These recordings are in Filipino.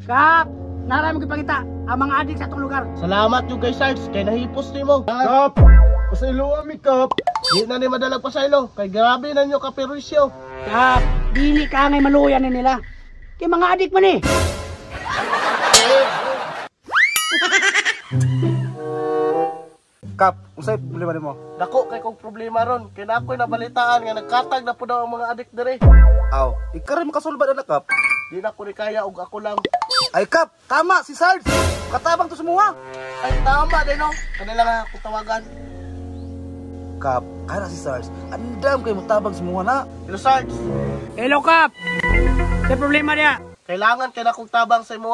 Kap, narami ko ipakita ang mga adik sa itong lugar. Salamat yung kay Sarge, kay nahipos ni mo. Kap, pasaylo ami Kap. Di na ni madalag pasaylo, kay grabe na nyo kapirisyo. Kap, dili ka ngay maluyan ni nila. Kay mga adik man eh. Kap, unsay problema nimo? Dako kay kong problema ron, kay na ako'y nabalitaan nga nagkatag na po daw ang mga adik dire. Aw, ikaw rin makasulbad na Kap. Di na ko ni kaya og ako lang. Ay Kap, tama si Sarge. Katabang to semua. Ay tama din no, kanila nga ako tawagan. Kap, kaya si Sarge. Andam kay mutabang semua na. Hello Sarge, Hello Kap. Sa problema niya. kailangan kay na kong tabang sa imo.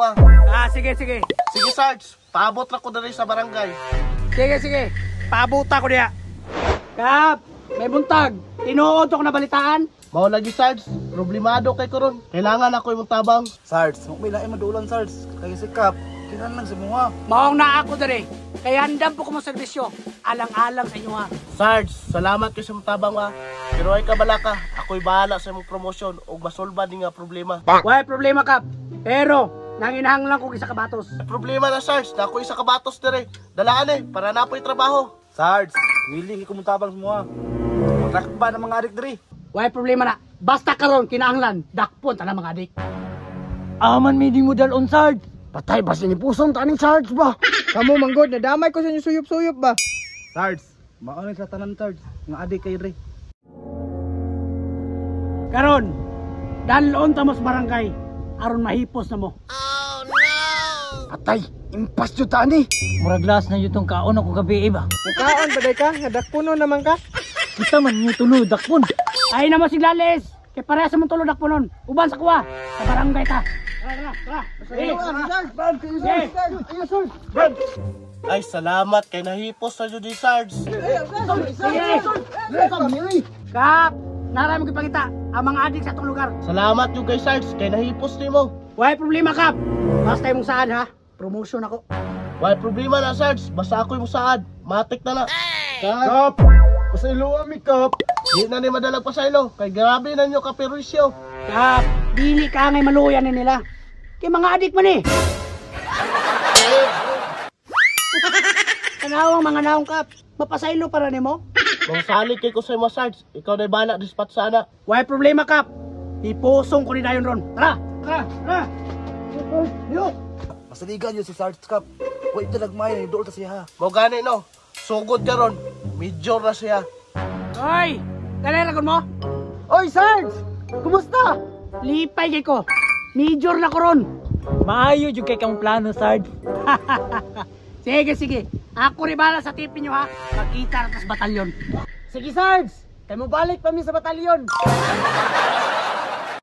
Sige. Sige Sarge, paabot ra ko diri sa barangay. Sige. Pabuta ko niya. Kap, may buntag. Tinuod ko na balitaan. Mao lagi Sarge, problemado kay koron. Kailangan ako imong tabang. Sarge, mo lain madulan Sarge. Kay si Kap, kinahanglan semua. Maong na ako dere. Kaya handam po ko mo serbisyo. Alang-alang sa inyo ha. Sarge, salamat kay sa imong tabang ha. Pero ay kabala ka, ako'y bahala sa imong promotion ug masolba ni nga problema. Wala problema Kap. Pero, nanginahanglan ko isa kabatos. Problema na Sarge, na ako isa ka batos dire. Dalaan para napoy trabaho. Sarge, willing ko mutabang semua. Magrakba ng mga adik diri. Wala problema na. Basta karon kinahanglan, dakpon ta na mga adik. Aman may di mo dalon, Sarge. Patay ba sinipuson taning charge ba? Kamu manggod, nadamay ko sa inyo suyop-suyop ba? Sarge, mauni sa tanan Sarge. Nga adik kay diri. Karon, dalon ta mo sa barangay. Aron mahipos na mo. Atay, impas yun tani. Murag last na yun tong kaon ako gabi ba? Mukaan, baday ka? Hadakpuno naman ka? Kita man yung tulod, dakpon. Ay naman si Glales. Kay pareha sa mong tulod dakponon. Uban sa kuwa. Sa barangay ta. Tara. Ay salamat kay nahipos sa jud ni Sarge. Kap, narami ko ipakita ang mga adik sa itong lugar. Salamat yung kay Sarge, kay nahipos nimo. Wala problema Kap. Basta imong saan ha. Promotion ako. Wala problema na Sarge, basta ako yung saad. Matik na. Kap, pasaylo ami Kap. Di na ni madalag pasaylo, kay grabe na nyo kapirisyo. Kap, dili ka ngay maluyan ni nila. Kay mga adik man eh. Kanawang mga naong Kap. Mapasaylo para nimo. Kung salig kay ko sa imo Sarge, ikaw na bala dispat sana. Wala problema Kap. Ipusong ko ni dayon ron. Tara. Masaligan yun si Sarge Kap. Wait na nagmay, dool ta siya ha. Mo gani no, sugod ka ron, major na siya. Hoy, kalera mo. Oy, Sarge! Kumusta? Lipay kay ko. Major na ko ron. Maayo yung kay kang plano, Sarge. Sige. Ako rin bala sa tipin nyo ha. Magkita na sa batalyon. Sige, Sarge! Tayo mo balik pa mi sa batalyon.